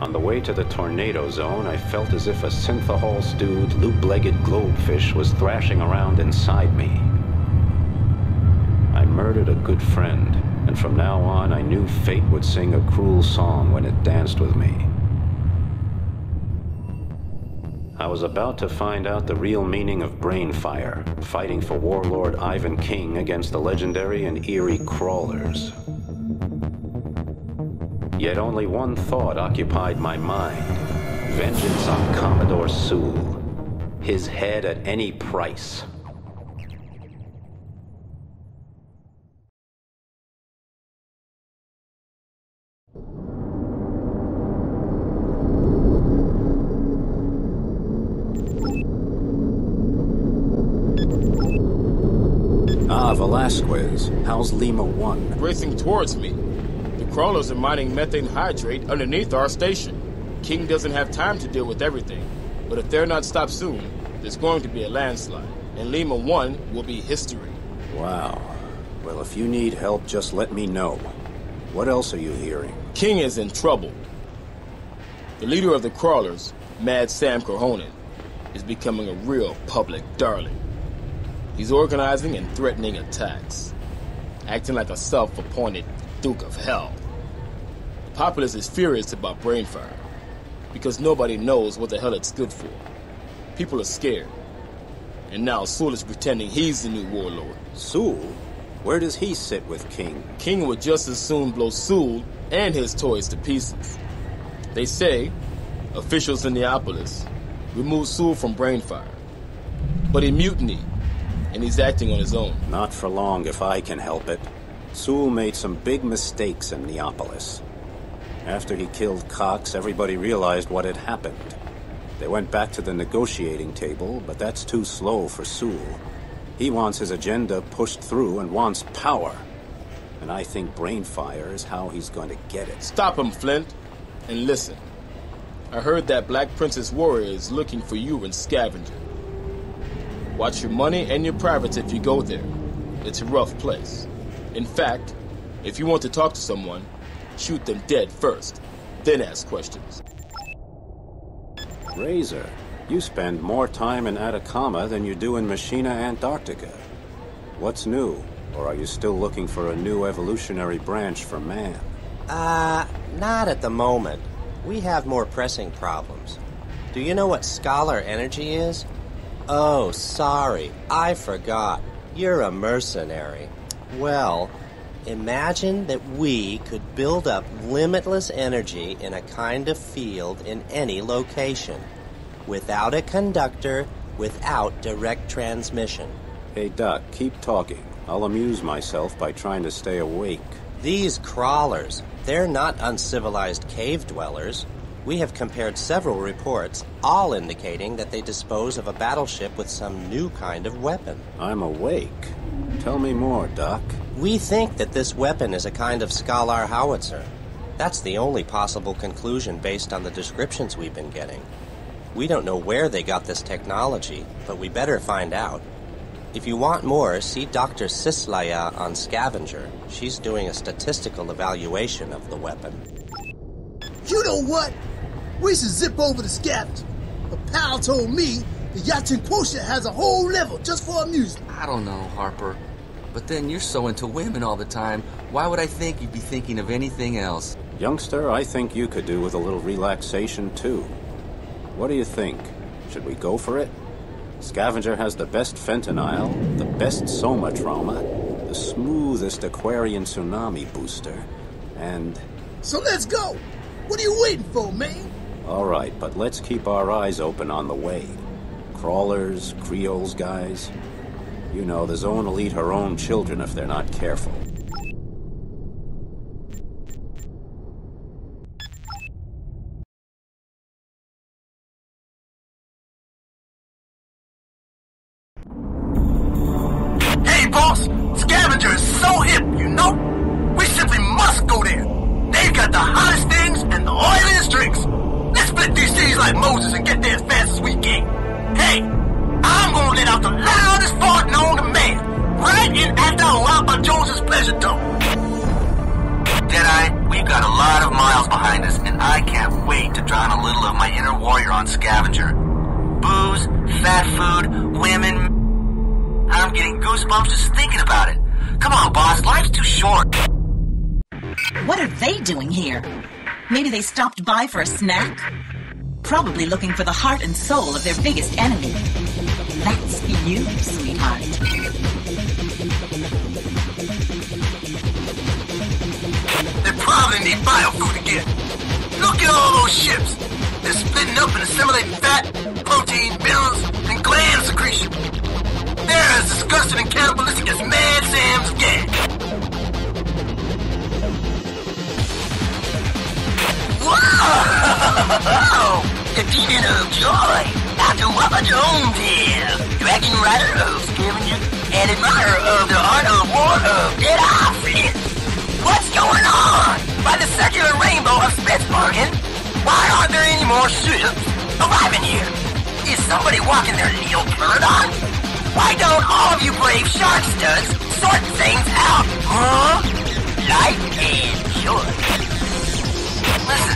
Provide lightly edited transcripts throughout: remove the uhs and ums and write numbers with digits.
On the way to the tornado zone, I felt as if a synthahol-stewed, loop-legged globefish was thrashing around inside me. I murdered a good friend, and from now on I knew fate would sing a cruel song when it danced with me. I was about to find out the real meaning of BrainFire, fighting for warlord Ivan King against the legendary and eerie crawlers. Yet only one thought occupied my mind: vengeance on Commodore Sool. His head at any price. Velasquez, how's Lima 1? Racing towards me. The crawlers are mining methane hydrate underneath our station. King doesn't have time to deal with everything, but if they're not stopped soon, there's going to be a landslide, and Lima 1 will be history. Wow. Well, if you need help, just let me know. What else are you hearing? King is in trouble. The leader of the crawlers, Mad Sam Corhonen, is becoming a real public darling. He's organizing and threatening attacks, acting like a self-appointed Duke of Hell. The populace is furious about BrainFire, because nobody knows what the hell it's good for. People are scared, and now Sool is pretending he's the new warlord. Sool? Where does he sit with King? King would just as soon blow Sool and his toys to pieces. They say, officials in Neapolis removed Sool from BrainFire, but he mutinied, and he's acting on his own. Not for long if I can help it. Sool made some big mistakes in Neapolis. After he killed Cox, everybody realized what had happened. They went back to the negotiating table, but that's too slow for Sool. He wants his agenda pushed through and wants power. And I think BrainFire is how he's going to get it. Stop him, Flint, and listen. I heard that Black Princess Warrior is looking for you in Scavenger. Watch your money and your privates if you go there. It's a rough place. In fact, if you want to talk to someone, shoot them dead first, then ask questions. Razor, you spend more time in Atacama than you do in Machina, Antarctica. What's new? Or are you still looking for a new evolutionary branch for man? Not at the moment. We have more pressing problems. Do you know what scholar energy is? Oh, sorry, I forgot. You're a mercenary. Well, imagine that we could build up limitless energy in a kind of field in any location, without a conductor, without direct transmission. Hey, Doc, keep talking. I'll amuse myself by trying to stay awake. These crawlers, they're not uncivilized cave dwellers. We have compared several reports, all indicating that they dispose of a battleship with some new kind of weapon. I'm awake. Tell me more, Doc. We think that this weapon is a kind of Scalar howitzer. That's the only possible conclusion based on the descriptions we've been getting. We don't know where they got this technology, but we better find out. If you want more, see Dr. Sislaya on Scavenger. She's doing a statistical evaluation of the weapon. You know what? We should zip over to Scavenger. A pal told me the yachting quotient has a whole level just for amusement. I don't know, Harper. But then you're so into women all the time. Why would I think you'd be thinking of anything else? Youngster, I think you could do with a little relaxation, too. What do you think? Should we go for it? Scavenger has the best fentanyl, the best somatrauma, the smoothest Aquarian tsunami booster, and... So let's go! What are you waiting for, man? All right, but let's keep our eyes open on the way. Crawlers, Creoles guys. You know, the zone will eat her own children if they're not careful. Hey, boss! Scavenger is so hip, you know? We simply must go there. They've got the hottest things and the oiliest drinks. Let's split these cities like Moses and get there as fast as we can. Hey, I'm gonna let out the loudest fart known to man. Right in after Alapa Jones's pleasure on Scavenger. Booze, fat food, women. I'm getting goosebumps just thinking about it. Come on, boss, life's too short. What are they doing here? Maybe they stopped by for a snack? Probably looking for the heart and soul of their biggest enemy. That's you, sweetheart. They probably need biofood again. Look at all those ships. They're splitting up and assimilating fat, protein, minerals, and gland secretion. They're as disgusting and cannibalistic as Mad Sam's gang. Whoa! The demon of joy, Dr. Wappa Jones here, dragon rider of Scavenger and admirer of the art of war of Dead-Eye Flint. What's going on? By the circular rainbow of Spitzbergen, why aren't there any more ships arriving here? Is somebody walking their Neopterodon? Why don't all of you brave shark studs sort things out, huh? Like and joy. Listen,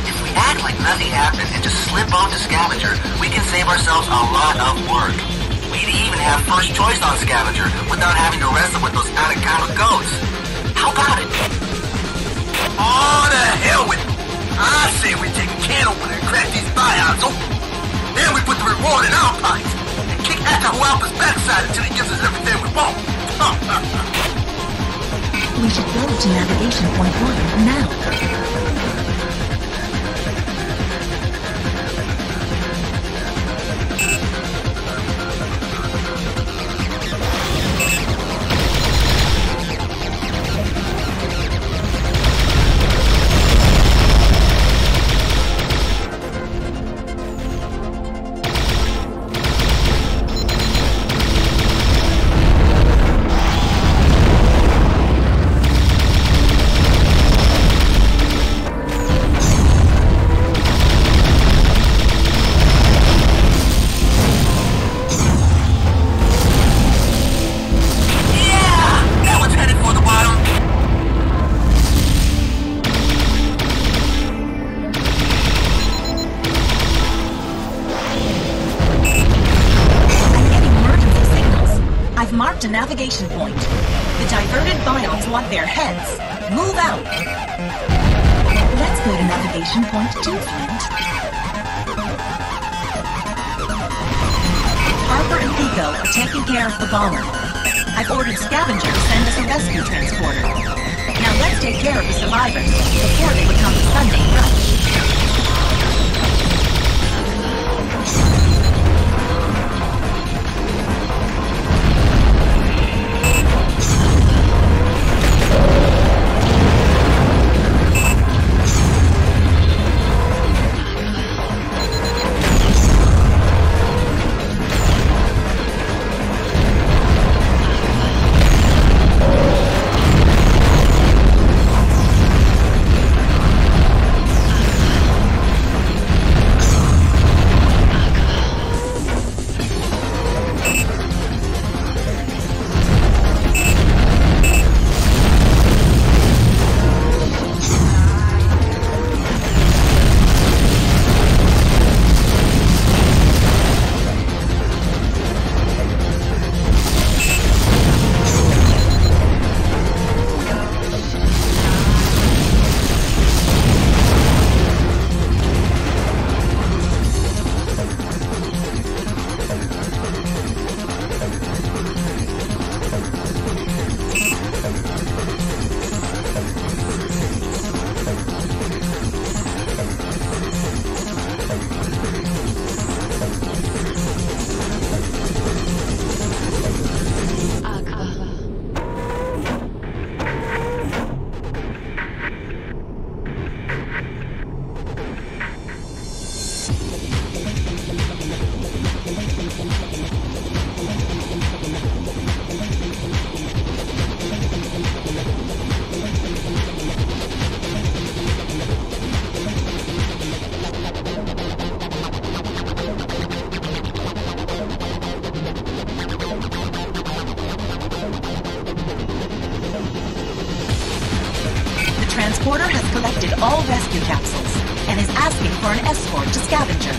if we act like nothing happened and just slip off to Scavenger, we can save ourselves a lot of work. We'd even have first choice on Scavenger without having to wrestle with those out-of-counter goats. How about it? Oh, the hell with it. I say we take a can opener and crack these buyouts open. Then we put the reward in our pockets and kick Atahualpa's backside until he gives us everything we want. We should go to Navigation Point 1 now. A navigation point. The diverted biots want their heads. Move out. Let's go to navigation point 2, Flint. Harper and Pico are taking care of the bomber. I've ordered Scavenger to send us a rescue transporter. Now let's take care of the survivors before they become the Sunday rush. transporter has collected all rescue capsules and is asking for an escort to Scavenger.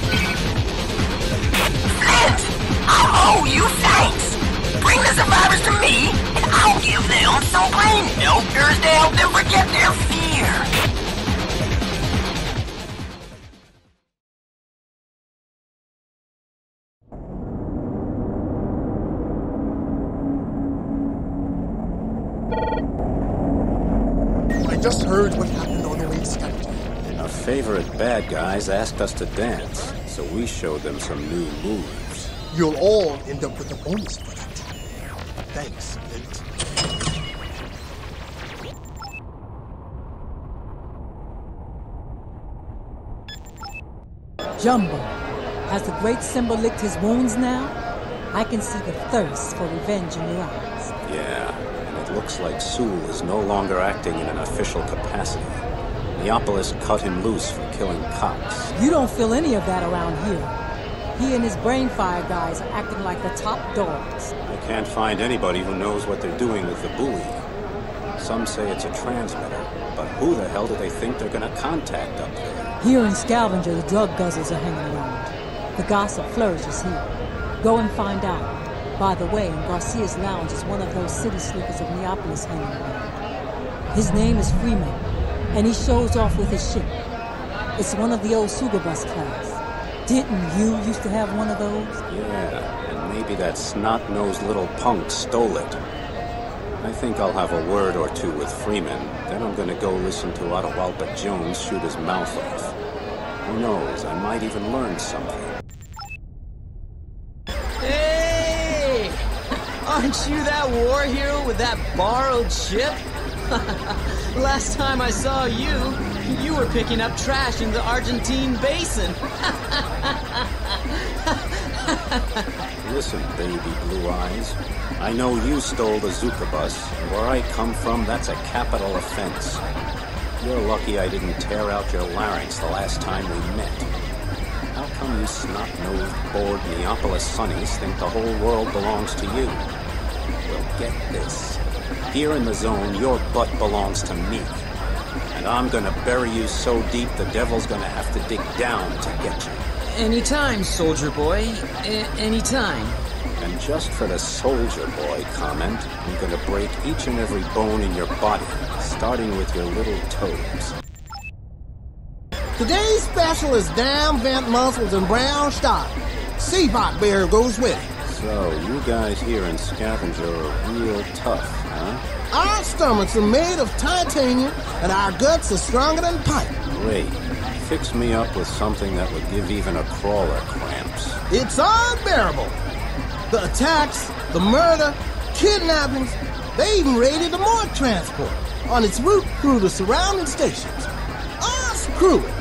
Flint! I owe you thanks! Bring the survivors to me, and I'll give them some brain melters to help them forget their fear. I just heard what happened on the way to Scavenger. Our favorite bad guys asked us to dance, so we showed them some new moves. You'll all end up with a bonus for that. Thanks, Flint. Jumbo, has the great symbol licked his wounds now? I can see the thirst for revenge in your eyes. Yeah, and it looks like Sool is no longer acting in an official capacity. Neopolis cut him loose for killing Cox. You don't feel any of that around here. He and his BrainFire guys are acting like the top dogs. I can't find anybody who knows what they're doing with the buoy. Some say it's a transmitter, but who the hell do they think they're gonna contact up there? Here in Scavenger, the drug guzzlers are hanging around. The gossip flourishes here. Go and find out. By the way, in Garcia's lounge is one of those city slickers of Neopolis hanging around. His name is Freeman, and he shows off with his ship. It's one of the old Sugarbus class. Didn't you used to have one of those? Yeah, and maybe that snot-nosed little punk stole it. I think I'll have a word or two with Freeman, then I'm gonna go listen to Atahualpa Jones shoot his mouth off. Who knows, I might even learn something. Hey! Aren't you that war hero with that borrowed ship? Last time I saw you, you were picking up trash in the Argentine basin. Listen, baby blue eyes. I know you stole the Zuka bus, and where I come from, that's a capital offense. You're lucky I didn't tear out your larynx the last time we met. How come you snot-nosed, bored Neopolis sonnies think the whole world belongs to you? Well, get this. Here in the zone, your butt belongs to me. And I'm gonna bury you so deep the devil's gonna have to dig down to get you. Anytime, soldier boy. Anytime. And just for the soldier boy comment, I'm gonna break each and every bone in your body, starting with your little toes. Today's special is down vent mussels and brown stock. Sea pot bear goes with it. So, you guys here in Scavenger are real tough, huh? Our stomachs are made of titanium, and our guts are stronger than pipe. Great. Fix me up with something that would give even a crawler cramps. It's unbearable. The attacks, the murder, kidnappings, they even raided the morgue transport on its route through the surrounding stations. Screw it.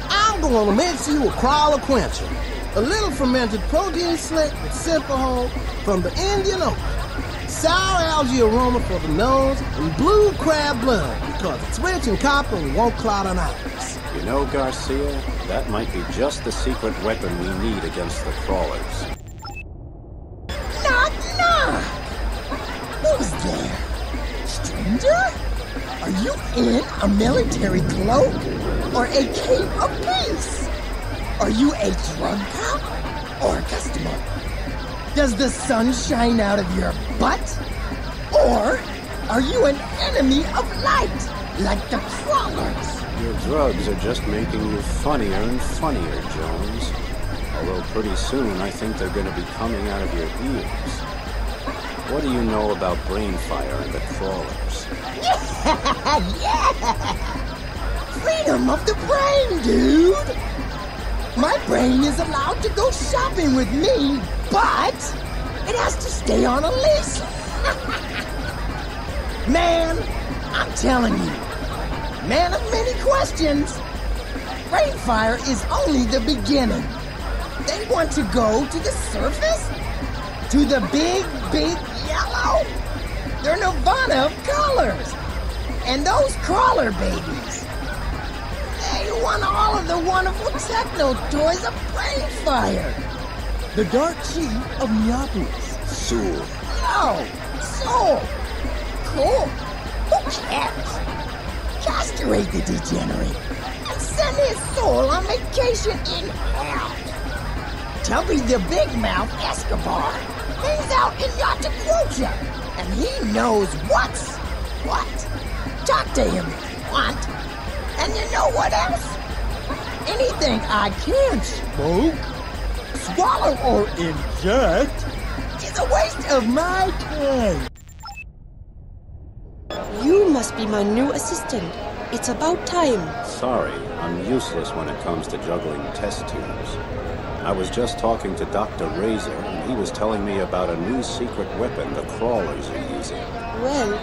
I'm going to mix you a crawler quencher. A little fermented protein slick with Simple from the Indian Ocean. Sour algae aroma for the nose and blue crab blood because it's rich in copper and won't clot an iris. You know, Garcia, that might be just the secret weapon we need against the crawlers. Knock, knock! Who's there? Stranger? Are you in a military cloak or a cape of peace? Are you a drug cop or a customer? Does the sun shine out of your butt? Or are you an enemy of light, like the crawlers? Your drugs are just making you funnier and funnier, Jones. Although pretty soon I think they're going to be coming out of your ears. What do you know about BrainFire and the crawlers? Yeah! Freedom of the brain, dude! My brain is allowed to go shopping with me, but it has to stay on a leash. Man, I'm telling you, man of many questions, BrainFire is only the beginning. They want to go to the surface? To the big, big yellow? They're nirvana of colors. And those crawler babies, they want all of the wonderful techno toys of BrainFire. The Dark Chief of Neopolis. Sool. Yo, Sool. Cool. Who cares? Castrate the degenerate and send and his soul on vacation in hell. Tubby the Big Mouth Escobar hangs out in Yataquocha, and he knows what's what. Talk to him if you want. And you know what else? Anything I can smoke, swallow, or inject is a waste of my time. You must be my new assistant. It's about time. Sorry, I'm useless when it comes to juggling test tubes. I was just talking to Dr. Razor, and he was telling me about a new secret weapon the crawlers are using. Well,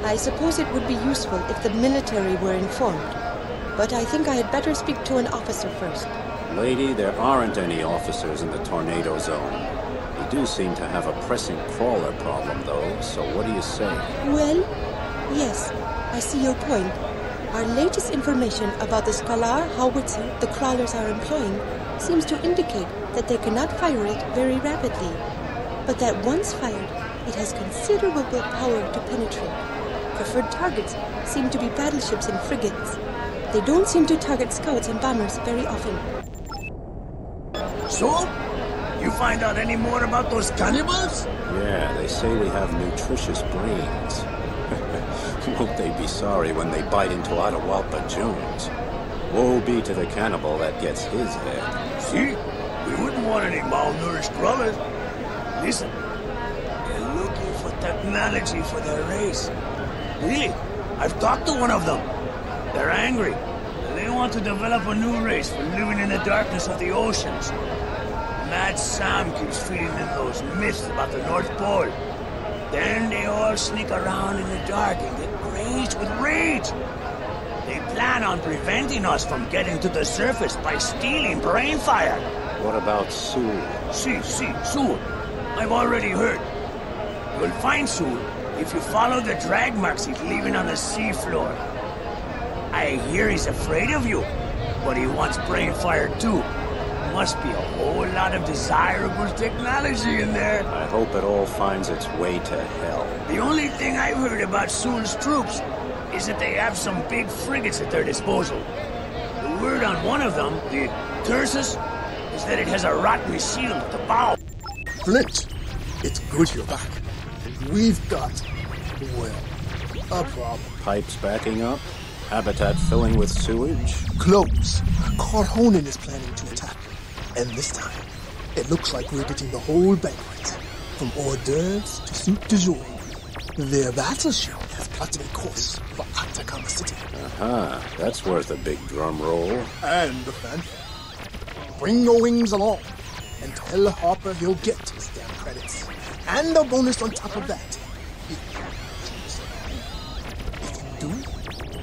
I suppose it would be useful if the military were informed. But I think I had better speak to an officer first. Lady, there aren't any officers in the tornado zone. We do seem to have a pressing crawler problem, though, so what do you say? Well, yes, I see your point. Our latest information about the Scalar howitzer the crawlers are employing seems to indicate that they cannot fire it very rapidly, but that once fired, it has considerable power to penetrate. Preferred targets seem to be battleships and frigates. They don't seem to target scouts and bombers very often. So? You find out any more about those cannibals? Yeah, they say we have nutritious brains. Won't they be sorry when they bite into Atahualpa Jones? Woe be to the cannibal that gets his head. See? We wouldn't want any malnourished crawlers. Listen, they're looking for technology for their race. Really? I've talked to one of them. They're angry, and they want to develop a new race for living in the darkness of the oceans. Mad Sam keeps feeding them those myths about the North Pole. Then they all sneak around in the dark and get crazed with rage. They plan on preventing us from getting to the surface by stealing BrainFire. What about Sool? See, Sool. I've already heard. You'll find Sool if you follow the drag marks he's leaving on the seafloor. I hear he's afraid of you, but he wants BrainFire too. Must be a whole lot of desirable technology in there. I hope it all finds its way to hell. The only thing I've heard about Sool's troops is that they have some big frigates at their disposal. The word on one of them, the Cursus, is that it has a rotten shield at the bow. Flint, it's good you're back. We've got, well, a problem. Pipes backing up? Habitat filling with sewage? Close. Carhonen is planning to attack. And this time, it looks like we're getting the whole banquet. From hors d'oeuvres to soup du jour. Their battleship has plotted a course for Atacama City. That's worth a big drum roll. And the fanfare. Bring your wings along, and tell Harper he'll get his damn credits. And a bonus on top of that. If you do,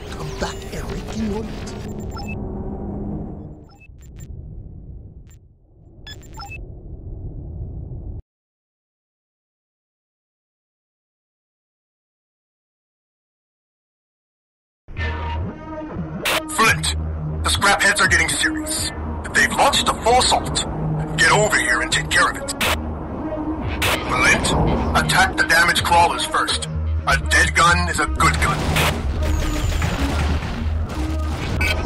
come back and renew it. Flint, the scrapheads are getting serious. They've launched a full assault. Get over here and take care of it. Flint, attack the damaged crawlers first. A dead gun is a good gun.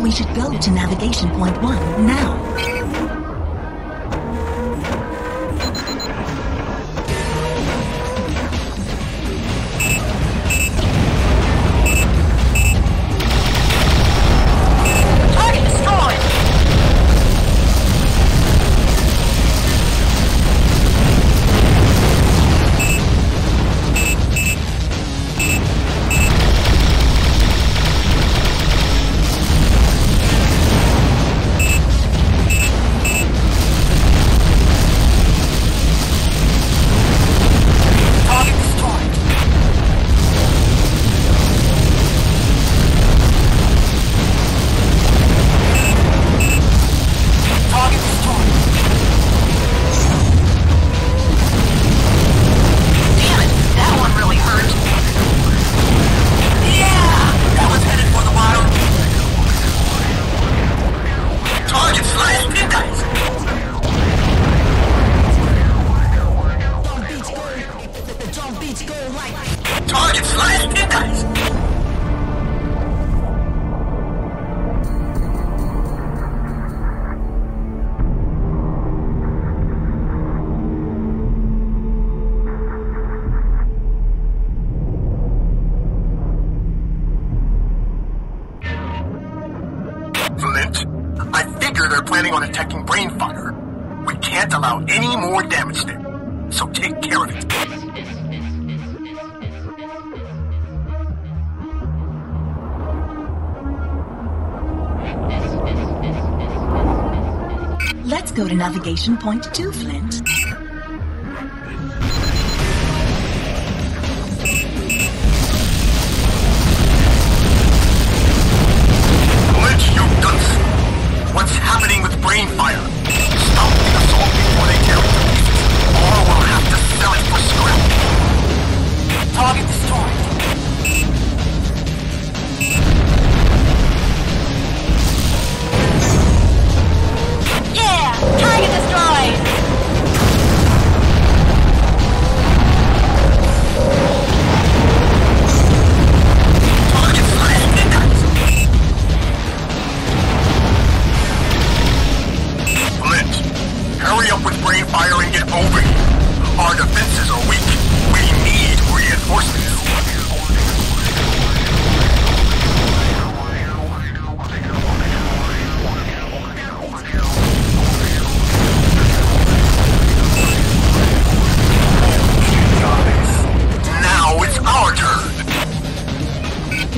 We should go to navigation point 1 now. Flint, I figure they're planning on attacking BrainFire. We can't allow any more damage there, so take care of it. Let's go to navigation point 2, Flint. Flint, you dunce! What's happening with BrainFire? Stop the assault before they tear it to pieces, or we'll have to sell it for scrap. Target destroyed. Target destroyed! Target slashed in guys! Flint, hurry up with BrainFire and get over here. Our defenses are weak. We need reinforcements. Our turn.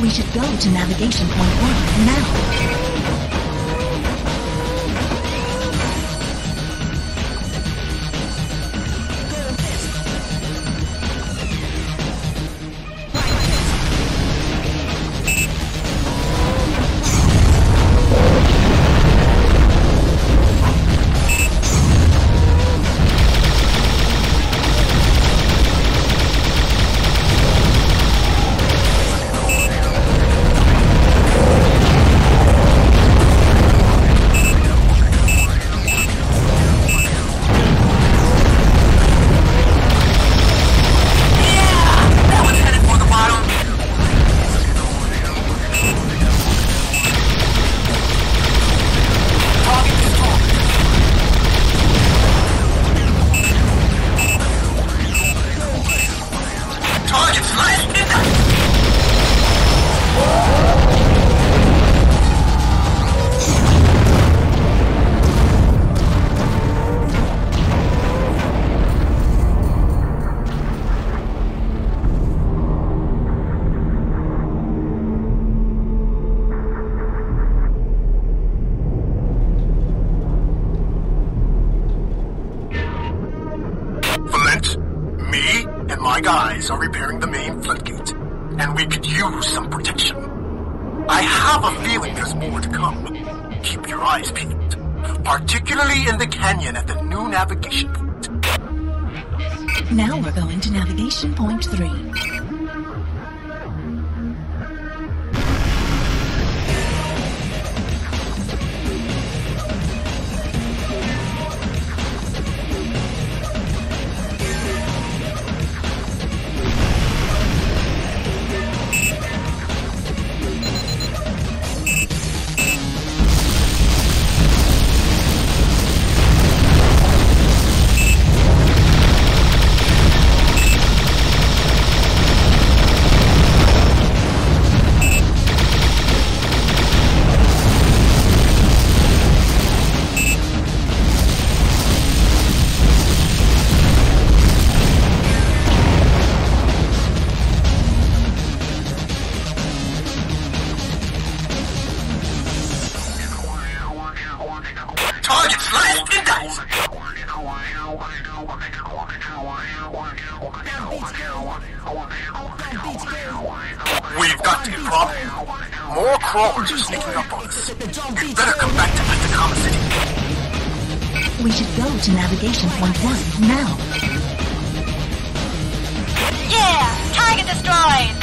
We should go to navigation point 1 now. Guys are repairing the main floodgate, and we could use some protection. I have a feeling there's more to come. Keep your eyes peeled, particularly in the canyon at the new navigation point. Now we're going to navigation point 3. We've got a problem. More crawlers are sneaking up on us. We'd better come back to Atacama City. We should go to navigation point 1 now. Yeah! Target destroyed!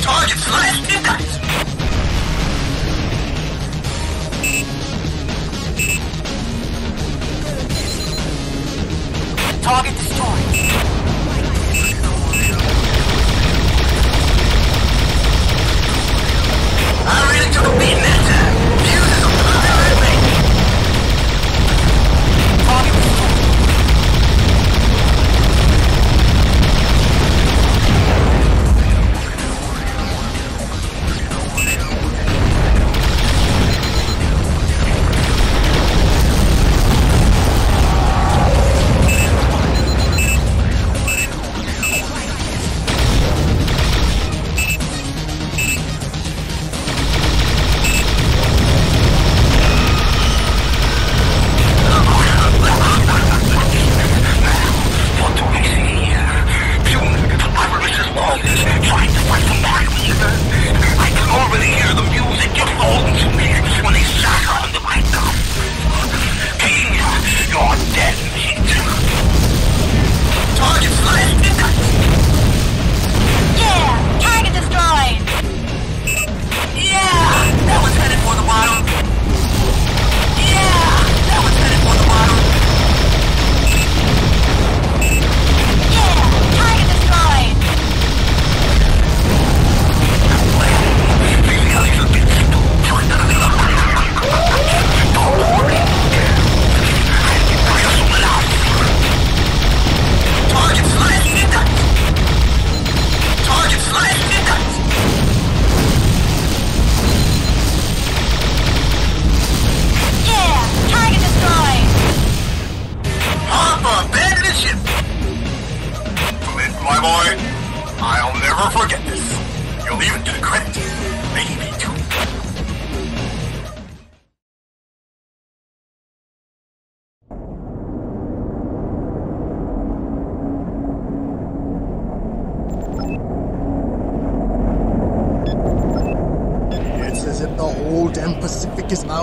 Target slashed in guys! Target destroyed. I really took a beating that time. Fuses on the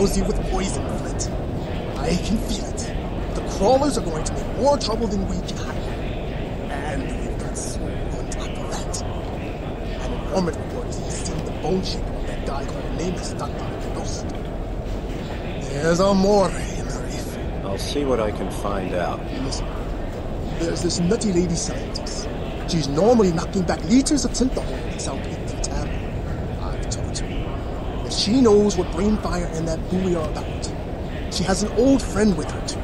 douse you with poison, Flint. I can feel it. The crawlers are going to make more trouble than we can handle. And we've got Sool on top of that. An informant reports he's seen the bone shape of that guy called Nameless ducked on the ghost. There's a more in the reef. I'll see what I can find out. Listen, there's this nutty lady scientist. She's normally knocking back liters of tinta holes out in the tavern. I've told her. If she knows what BrainFire and that buoy are about, she has an old friend with her too.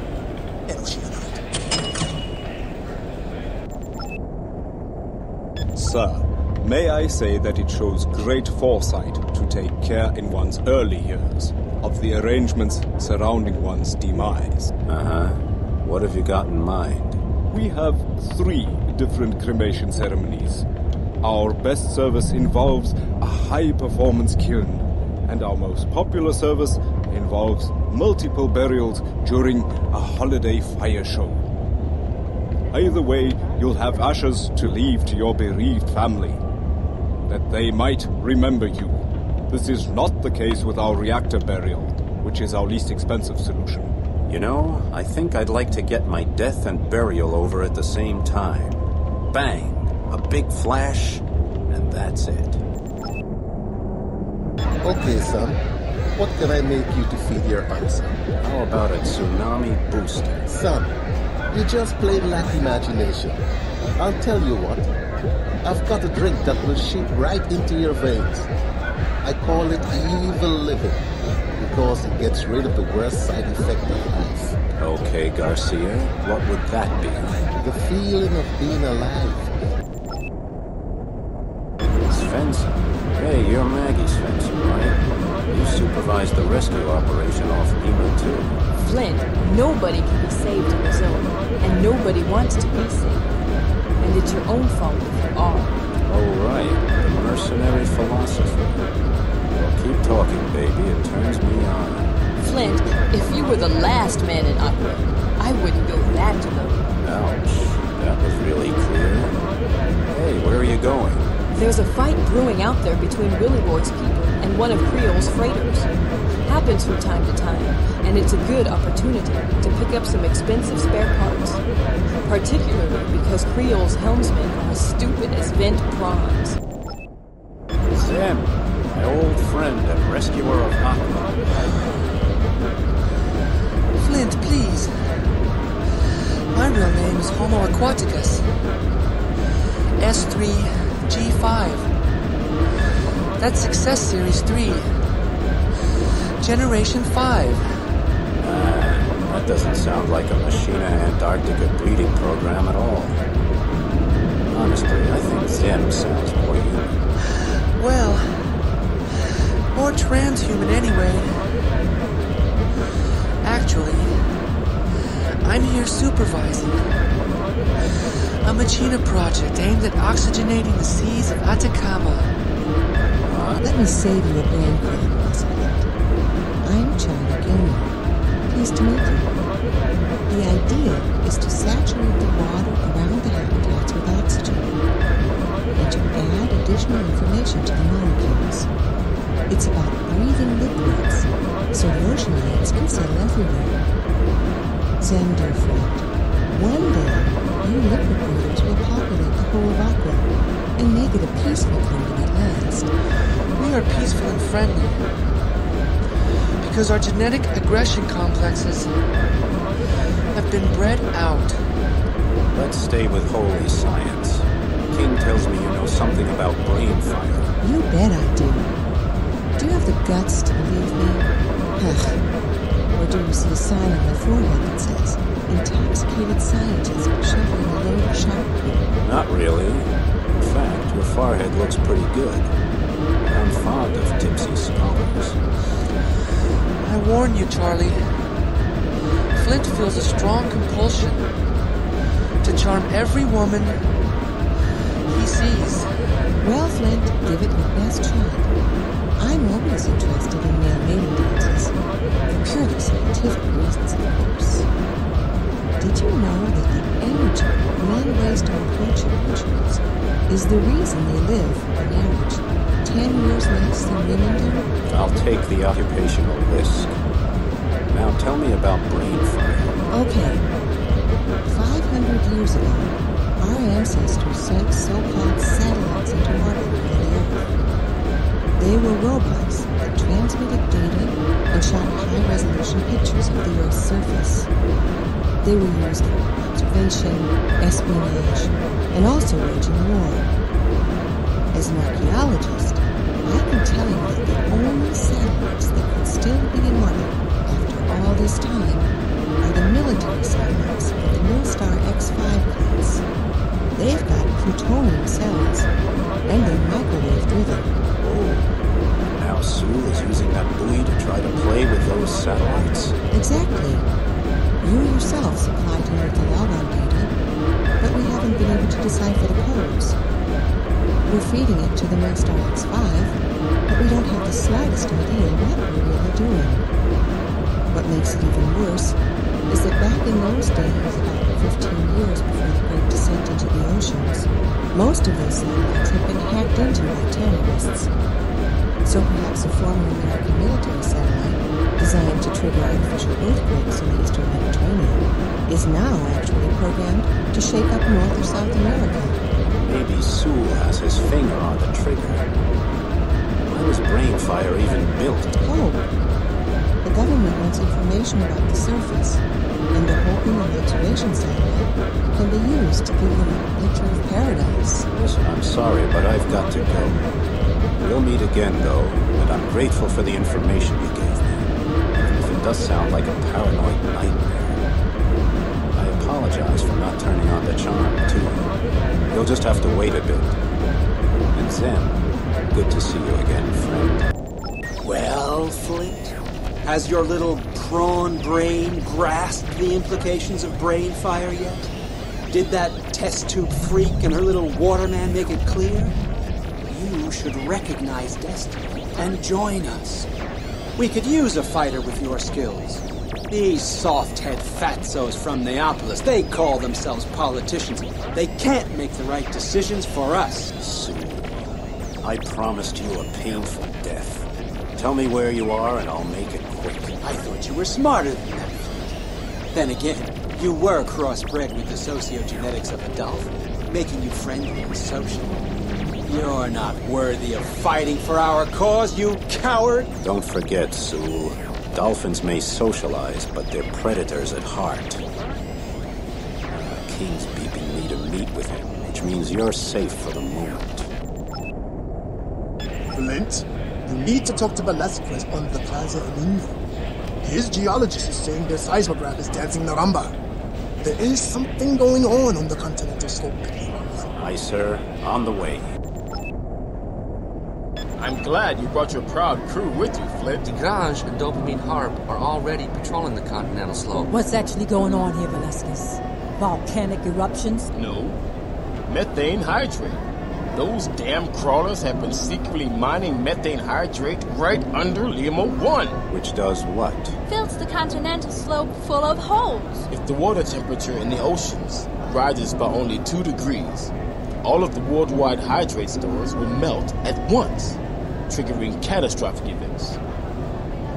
Sir, may I say that it shows great foresight to take care in one's early years of the arrangements surrounding one's demise. Uh-huh. What have you got in mind? We have 3 different cremation ceremonies. Our best service involves a high-performance kiln, and our most popular service involves multiple burials during a holiday fire show. Either way, you'll have ashes to leave to your bereaved family, that they might remember you. This is not the case with our reactor burial, which is our least expensive solution. You know, I think I'd like to get my death and burial over at the same time. Bang! A big flash, and that's it. Okay, son. What can I make you to feed your answer? How about a tsunami booster? Son, you just plain lack imagination. I'll tell you what. I've got a drink that will shoot right into your veins. I call it evil living, because it gets rid of the worst side effect of life. Okay, Garcia, what would that be? The feeling of being alive. Svensson. Hey, you're Maggie Svensson, right? You supervised the rescue operation off Misc II. Flint, nobody can be saved in the zone, and nobody wants to be saved. And it's your own fault if you are. Oh, right. The mercenary philosopher. Well, keep talking, baby. It turns me on. Flint, if you were the last man in Aqua, I wouldn't go that low. Ouch. That was really clear. Hey, where are you going? There's a fight brewing out there between Willy Boy's people and one of Creole's freighters. Happens from time to time, and it's a good opportunity to pick up some expensive spare parts. Particularly because Creole's helmsmen are as stupid as vent prawns. Zem, my old friend and rescuer of Aqua. Flint, please. My real name is Homo Aquaticus. S3 G5. That's Success Series 3. Generation 5. That doesn't sound like a Machina Antarctica breeding program at all. Honestly, I think Zem sounds more human. Well, more transhuman anyway. Actually, I'm here supervising a Machina project aimed at oxygenating the seas of Atacama. Let me save you a brain cramp, Rosalind. I'm Charlie Gilmore. Pleased to meet you. The idea is to saturate the water around the habitats with oxygen and to add additional information to the molecules. It's about breathing liquids, so oceanites can settle everywhere. Zem, dear friend, one day you liquid breathers will populate the whole of Aqua and make it a peaceful kingdom at last. We are peaceful and friendly because our genetic aggression complexes have been bred out. Let's stay with holy science. King tells me you know something about BrainFire. You bet I do. Do you have the guts to believe me? Or do you see a sign on my forehead that says, intoxicated scientist shoveling a load of shark food? Not really. In fact, your forehead looks pretty good. I'm fond of tipsy scholars. I warn you, Charlie. Flint feels a strong compulsion to charm every woman he sees. Well, Flint, give it your best shot. I'm always interested in male mating dances, for purely scientific reasons, of course. Did you know that the energy men waste on courtship rituals is the reason they live, on average, 10 years less than women do? I'll take the occupational risk. Now tell me about BrainFire. Okay. 500 years ago, our ancestors sent so-called satellites into orbit around the Earth. They were robots that transmitted data and shot high-resolution pictures of the Earth's surface. They were used for observation, espionage, and also waging war. As an archaeologist, I can tell you that the only satellites that could still be in orbit after all this time are the military satellites of the Misc X5 class. They've got plutonium cells, and they're microwave-driven. Oh, now Sool is using that buoy to try to play with those satellites? Exactly. You yourself supplied him with the logon data, but we haven't been able to decipher the codes. We're feeding it to the Misc X5, but we don't have the slightest idea what we're really doing. What makes it even worse is that back in those days, about 15 years before the Great Descent into the oceans, most of those satellites had been hacked into by terrorists. So perhaps a former American military satellite, designed to trigger artificial earthquakes in the eastern Mediterranean, is now actually programmed to shake up North or South America. Maybe Sool has his finger on the trigger. Why was BrainFire even built? Hope. The government wants information about the surface, and the hoping and observation satellite can be used to give them a picture of paradise. Listen, I'm sorry, but I've got to go. We'll meet again, though, and I'm grateful for the information you gave me, even if it does sound like a paranoid nightmare. I apologize for not turning on the charm, too. You'll just have to wait a bit. And Zem, good to see you again, friend. Well, Flint, has your little prawn brain grasped the implications of BrainFire yet? Did that test tube freak and her little waterman make it clear? You should recognize destiny and join us. We could use a fighter with your skills. These soft-head fatzos from Neapolis, they call themselves politicians. They can't make the right decisions for us. Sool, I promised you a painful death. Tell me where you are and I'll make it quick. I thought you were smarter than that. Then again, you were crossbred with the sociogenetics of a dolphin, making you friendly and social. You're not worthy of fighting for our cause, you coward! Don't forget, Sool. Dolphins may socialize, but they're predators at heart. King's beeping me to meet with him, which means you're safe for the moment. Flint, you need to talk to Velasquez on the Plaza Elino. His geologist is saying their seismograph is dancing Naramba. There is something going on the continental slope. Aye, sir. On the way. I'm glad you brought your proud crew with you, Flint. Grange and Dopamine Harp are already patrolling the continental slope. What's actually going on here, Velasquez? Volcanic eruptions? No. Methane hydrate. Those damn crawlers have been secretly mining methane hydrate right under Lima 1. Which does what? Fills the continental slope full of holes. If the water temperature in the oceans rises by only 2 degrees, all of the worldwide hydrate stores will melt at once, triggering catastrophic events.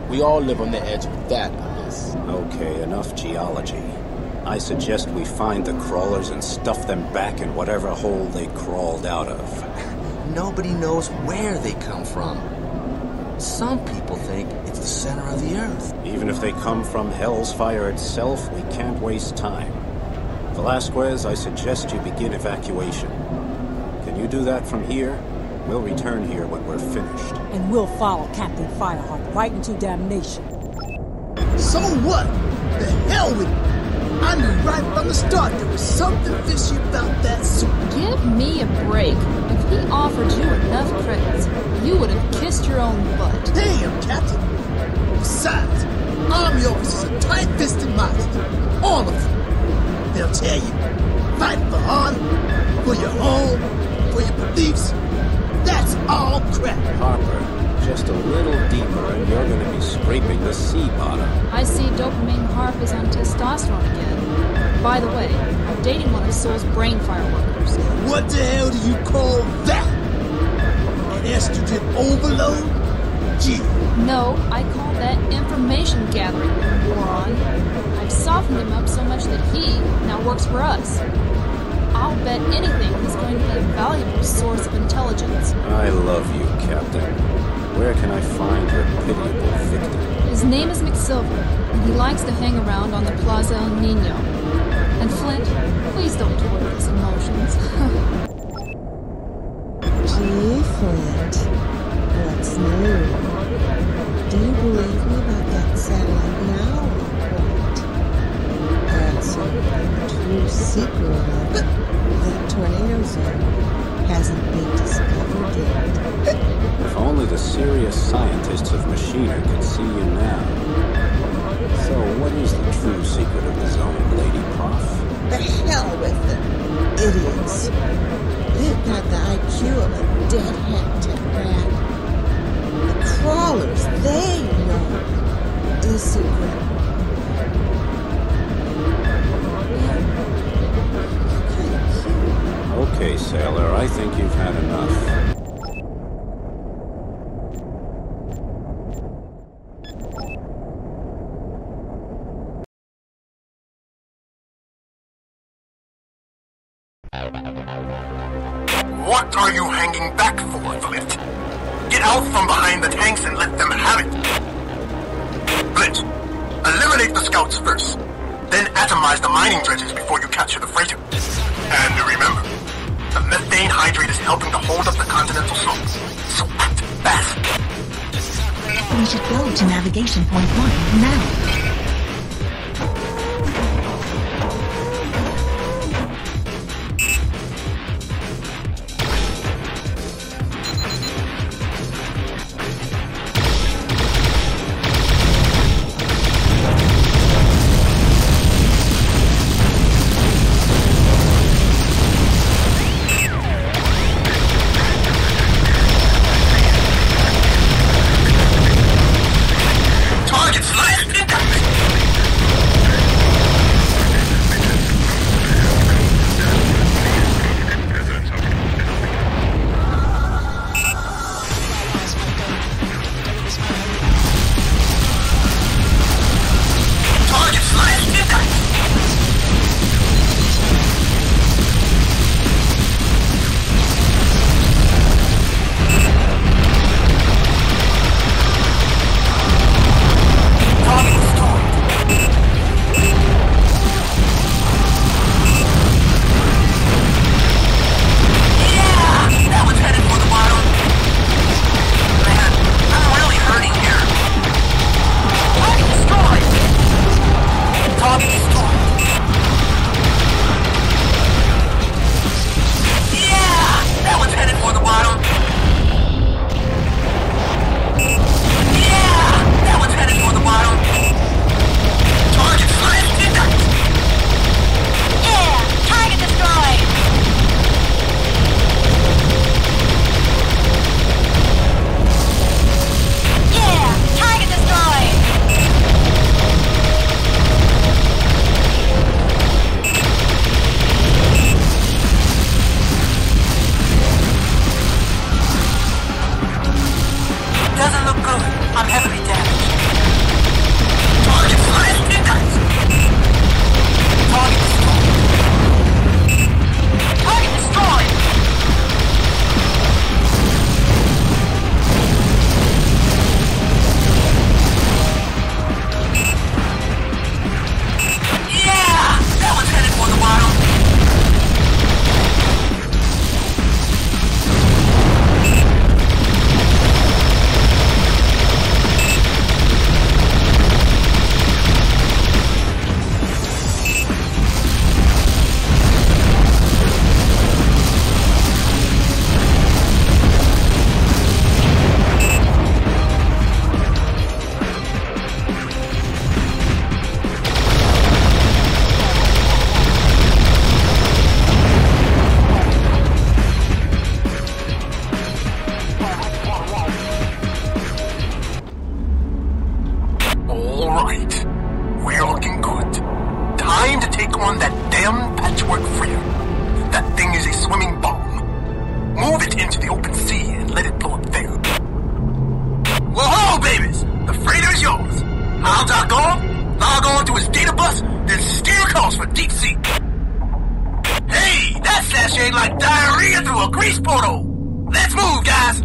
We all live on the edge of that, Alice. Okay, enough geology. I suggest we find the crawlers and stuff them back in whatever hole they crawled out of. Nobody knows where they come from. Some people think it's the center of the Earth. Even if they come from Hell's Fire itself, we can't waste time. Velasquez, I suggest you begin evacuation. Can you do that from here? We'll return here when we're finished. And we'll follow Captain Fireheart right into damnation. So what? The hell with it! I knew right from the start there was something fishy about that suit. Give me a break. If he offered you enough credits, you would have kissed your own butt. Damn, Captain. Besides, Army officers are tight-fisted monsters. All of them. They'll tell you, fight for honor, for your home, for your beliefs. That's all crap. Harper, just a little deeper and you're going to be scraping the sea bottom. I see Dopamine Harp is on testosterone again. By the way, I'm dating one of Sool's BrainFire workers. What the hell do you call that? An estrogen overload? Gee. No, I call That information gathering, you moron. I've softened him up so much that he now works for us. I'll bet anything he's going to be a valuable source of intelligence. I love you, Captain. Where can I find your pitiable victim? His name is Misc IV, and he likes to hang around on the Plaza El Nino. And Flint, please don't toy with his emotions. Gee, Flint, what's new? Do you believe me about that satellite now, or what? Also, the true secret of the tornado zone hasn't been discovered yet. If only the serious scientists of Machina could see you now. So, what is the true secret of the zone, Lady Prof? The hell with them. Idiots. They've got the IQ of a dead hectic rat. The crawlers, they know the secret. Okay, sailor, I think you've had enough. What are you hanging back for, Flint? Get out from behind the tanks and let them have it. Flint, eliminate the scouts first. Then atomize the mining dredges before you capture the freighter. And remember, the methane hydrate is helping to hold up the continental slope. So act fast. We should go to navigation point 1 now. The freighter is yours. I'll dock on, log on to his data bus, then steer course for deep sea. Hey, that sashayed like diarrhea through a grease portal. Let's move, guys.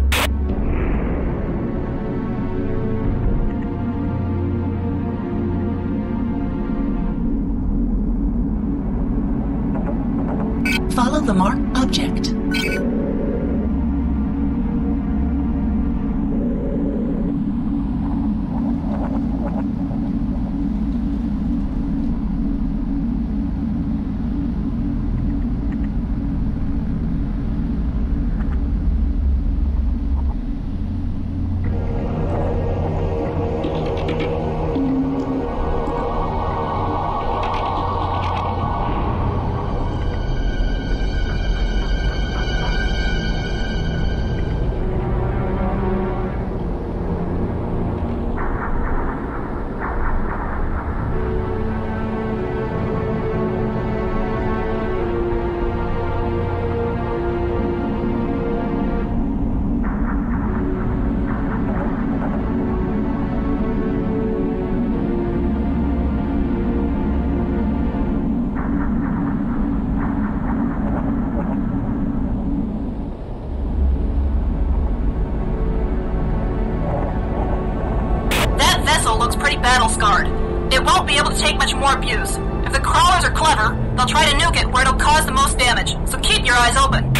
Follow the marked object. Battle-scarred. It won't be able to take much more abuse. If the crawlers are clever, they'll try to nuke it where it'll cause the most damage, so keep your eyes open.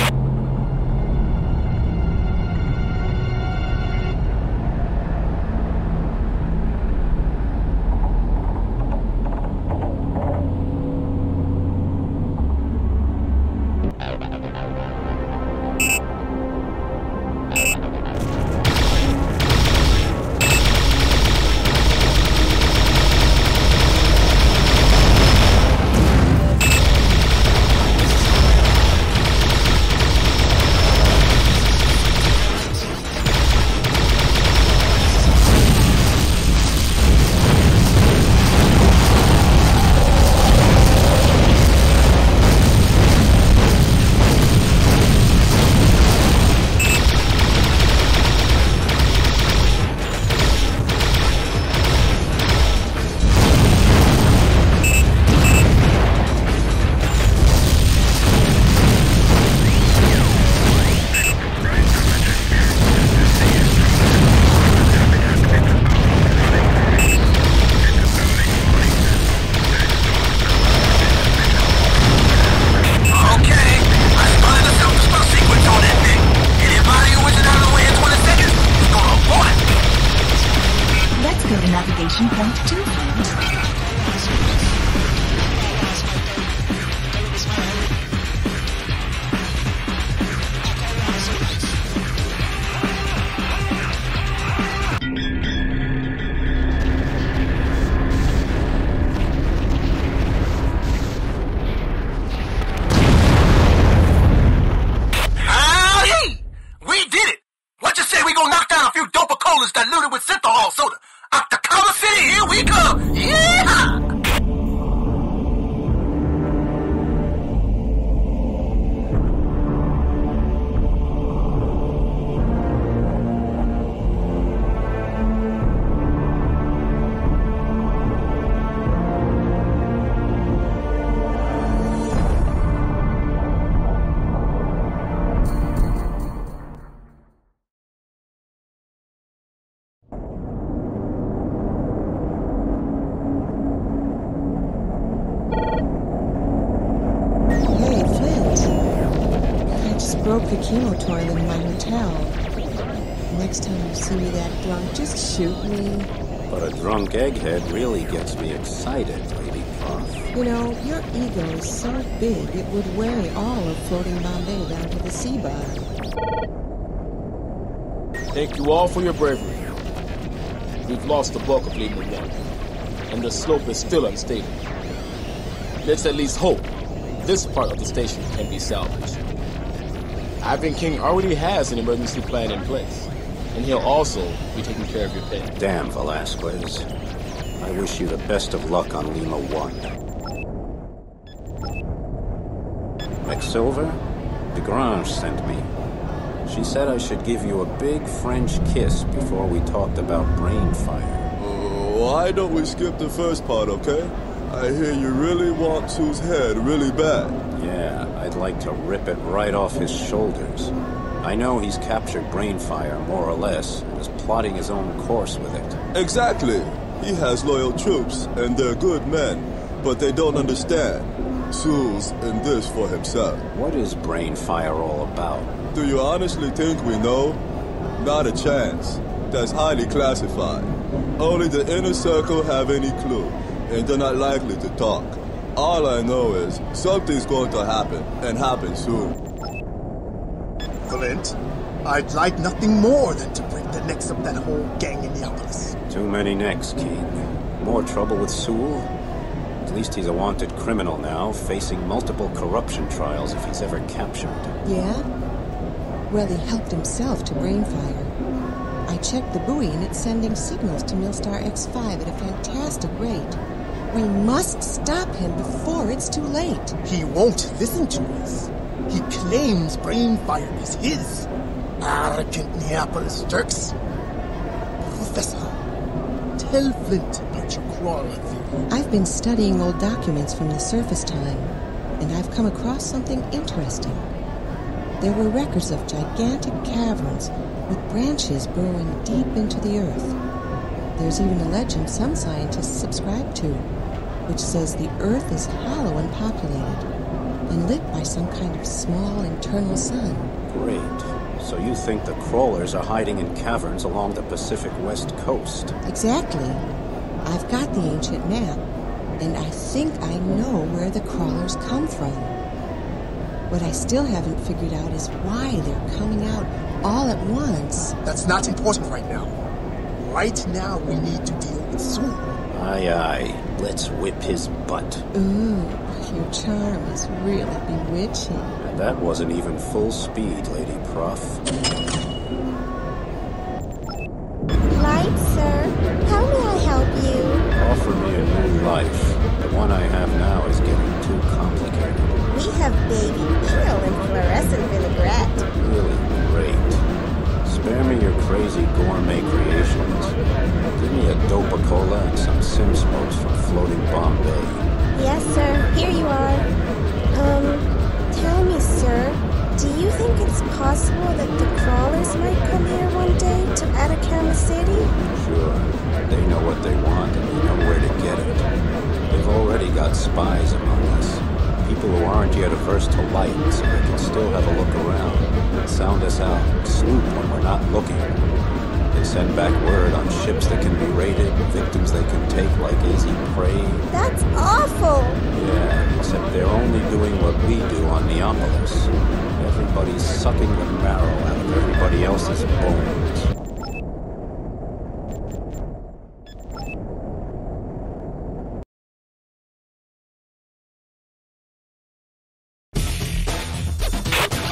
Broke the chemo toilet in my hotel. Next time you see me that drunk, just shoot me. But a drunk egghead really gets me excited, Lady Prof. You know, your ego is so big it would weigh all of floating Bombay down to the sea bottom. Thank you all for your bravery. We've lost the bulk of Lima 1, and the slope is still unstable. Let's at least hope this part of the station can be salvaged. Ivan King already has an emergency plan in place, and he'll also be taking care of your pay. Damn, Velasquez. I wish you the best of luck on Lima 1. McSilver? DeGrange sent me. She said I should give you a big French kiss before we talked about BrainFire. why don't we skip the first part, okay? I hear you really want Sool's head really bad. Yeah, I'd like to rip it right off his shoulders. I know he's captured BrainFire, more or less, and is plotting his own course with it. Exactly. He has loyal troops, and they're good men, but they don't understand. Sool's in this for himself. What is BrainFire all about? Do you honestly think we know? Not a chance. That's highly classified. Only the inner circle have any clue, and they're not likely to talk. All I know is something's going to happen, and happen soon. Flint, I'd like nothing more than to break the necks of that whole gang in Neapolis. Too many necks, Keen. More trouble with Sool? At least he's a wanted criminal now, facing multiple corruption trials if he's ever captured. Yeah? Well, he helped himself to BrainFire. I checked the buoy and it's sending signals to Misc X5 at a fantastic rate. We must stop him before it's too late. He won't listen to us. He claims BrainFire is his. Arrogant Neapolis jerks. Professor, tell Flint about your crawler theory. I've been studying old documents from the surface time, and I've come across something interesting. There were records of gigantic caverns with branches burrowing deep into the earth. There's even a legend some scientists subscribe to, which says the earth is hollow and populated, and lit by some kind of small internal sun. Great. So you think the crawlers are hiding in caverns along the Pacific West Coast? Exactly. I've got the ancient map, and I think I know where the crawlers come from. What I still haven't figured out is why they're coming out all at once. That's not important right now. Right now, we need to deal with Sool. Aye, aye. Let's whip his butt. Ooh, your charm is really bewitching. And that wasn't even full speed, Lady Prof. Light, sir. How may I help you? Offer me a new life. The one I have now is getting too complicated. We have baby eel and fluorescent vinaigrette. Really great. Spare me your crazy gourmet creations. Give me a Dopa-Cola and some sim smokes from floating Bombay. Yes, sir. Here you are. Tell me, sir, do you think it's possible that the crawlers might come here one day to Atacama City? Sure. They know what they want and they know where to get it. They've already got spies among us. People who aren't yet averse to light, so they can still have a look around. Sound us out, snoop when we're not looking. They send back word on ships that can be raided, victims they can take like easy prey. That's awful! Yeah, except they're only doing what we do on Neapolis. Everybody's sucking the marrow out of everybody else's bones.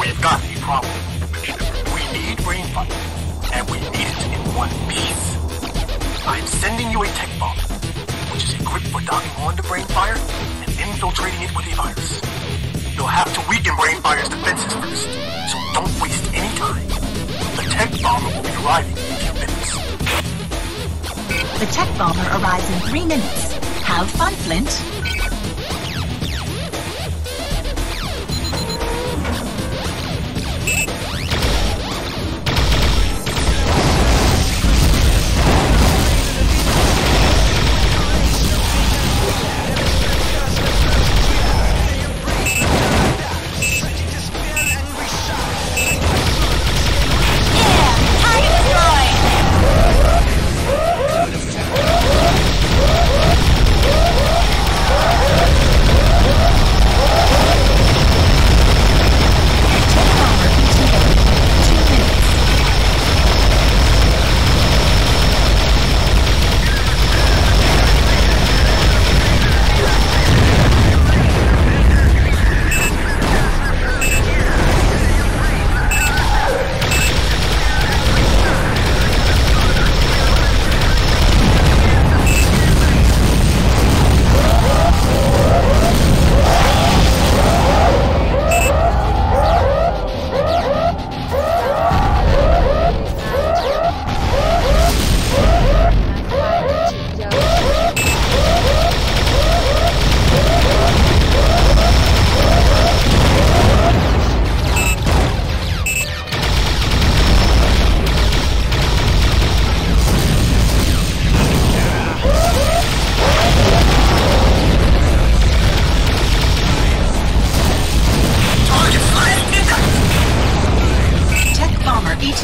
We've got a problem. We need BrainFire, and we need it in one piece. I'm sending you a tech bomb, which is equipped for docking onto BrainFire and infiltrating it with a virus. You'll have to weaken BrainFire's defenses first, so don't waste any time. The tech bomber will be arriving in a few minutes. The tech bomber arrives in 3 minutes. Have fun, Flint.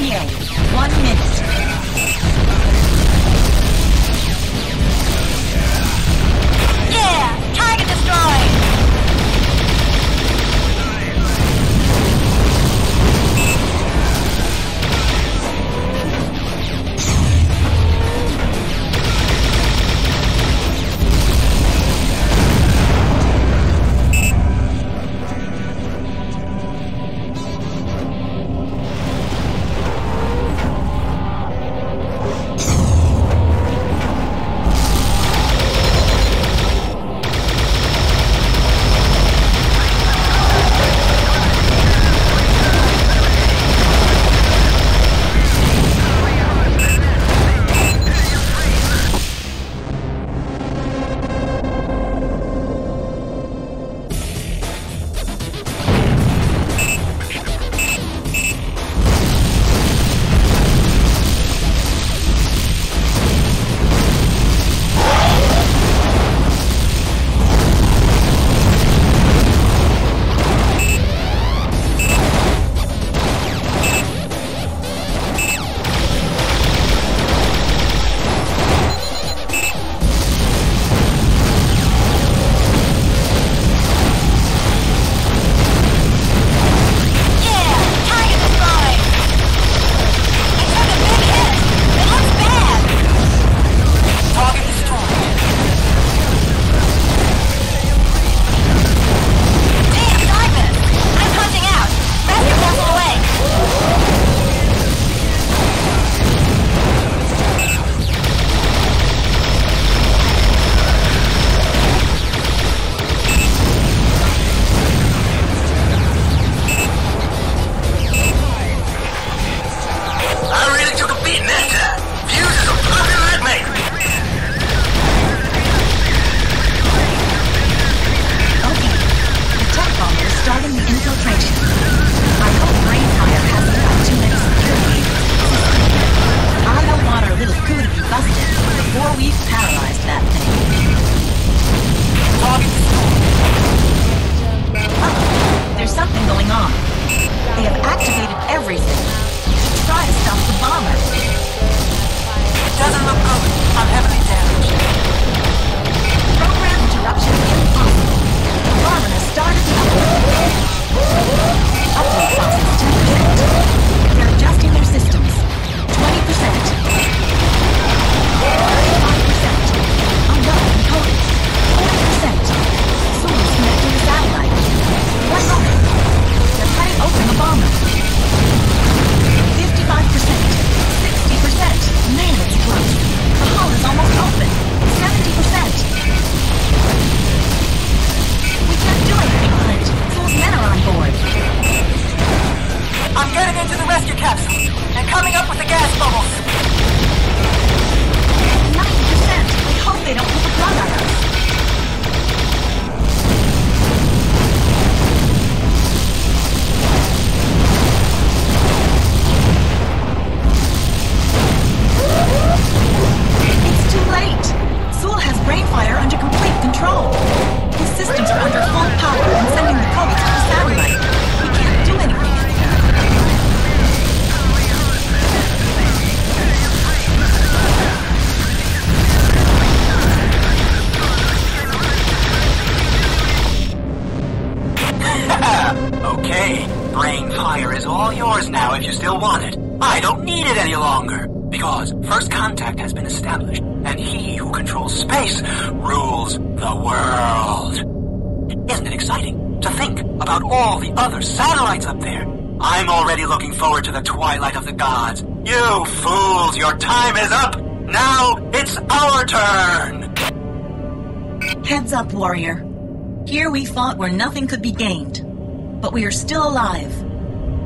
ETA, 1 minute. Yeah! Target destroyed! BrainFire is all yours now if you still want it. I don't need it any longer, because first contact has been established, and he who controls space rules the world. Isn't it exciting to think about all the other satellites up there? I'm already looking forward to the twilight of the gods. You fools, your time is up! Now it's our turn! Heads up, warrior. Here we fought where nothing could be gained. But we are still alive.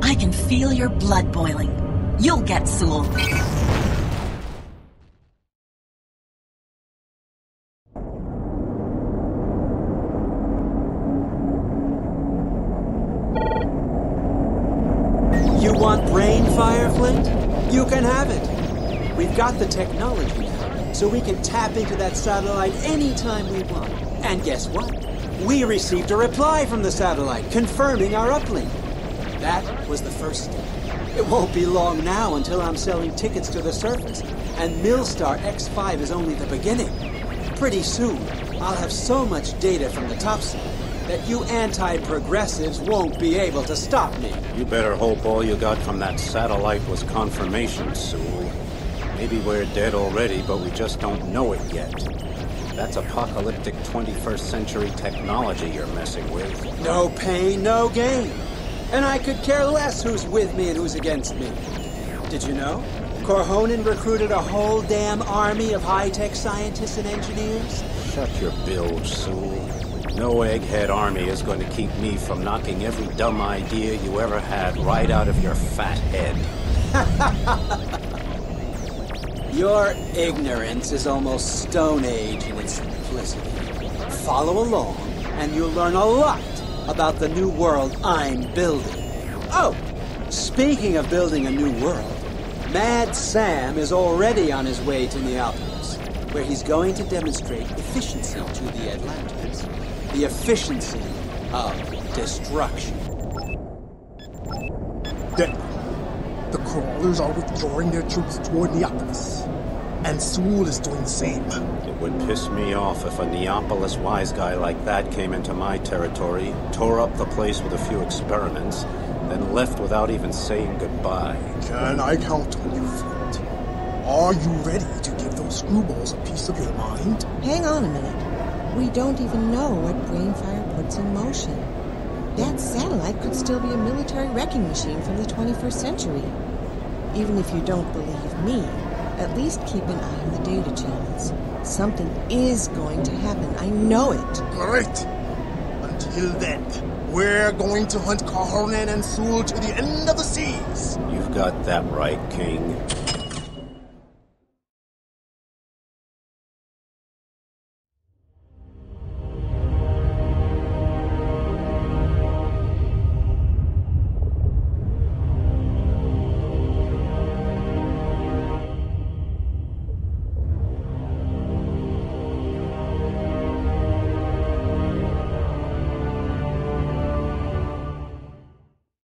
I can feel your blood boiling. You'll get Sool. You want BrainFire, Flint? You can have it. We've got the technology now, so we can tap into that satellite anytime we want. And guess what? We received a reply from the satellite confirming our uplink. That was the first step. It won't be long now until I'm selling tickets to the surface, and Milstar X5 is only the beginning. Pretty soon, I'll have so much data from the topside that you anti-progressives won't be able to stop me. You better hope all you got from that satellite was confirmation, Sool. Maybe we're dead already, but we just don't know it yet. That's apocalyptic 21st century technology you're messing with. No pain, no gain. And I could care less who's with me and who's against me. Did you know? Corhonen recruited a whole damn army of high-tech scientists and engineers. Shut your bilge, Sool. No egghead army is going to keep me from knocking every dumb idea you ever had right out of your fat head. Your ignorance is almost Stone Age in its simplicity. Follow along, and you'll learn a lot about the new world I'm building. Oh, speaking of building a new world, Mad Sam is already on his way to Neapolis, where he's going to demonstrate efficiency to the Atlanteans. The efficiency of destruction. Then, the crawlers are withdrawing their troops toward Neapolis, and Sool is doing the same. It would piss me off if a Neapolis wise guy like that came into my territory, tore up the place with a few experiments, then left without even saying goodbye. Can I count on you, Flint? Are you ready to give those screwballs a piece of your mind? Hang on a minute. We don't even know what BrainFire puts in motion. That satellite could still be a military wrecking machine from the 21st century. Even if you don't believe me, at least keep an eye on the data channels. Something is going to happen. I know it. Great. Until then, we're going to hunt Corhonen and Sool to the end of the seas. You've got that right, King.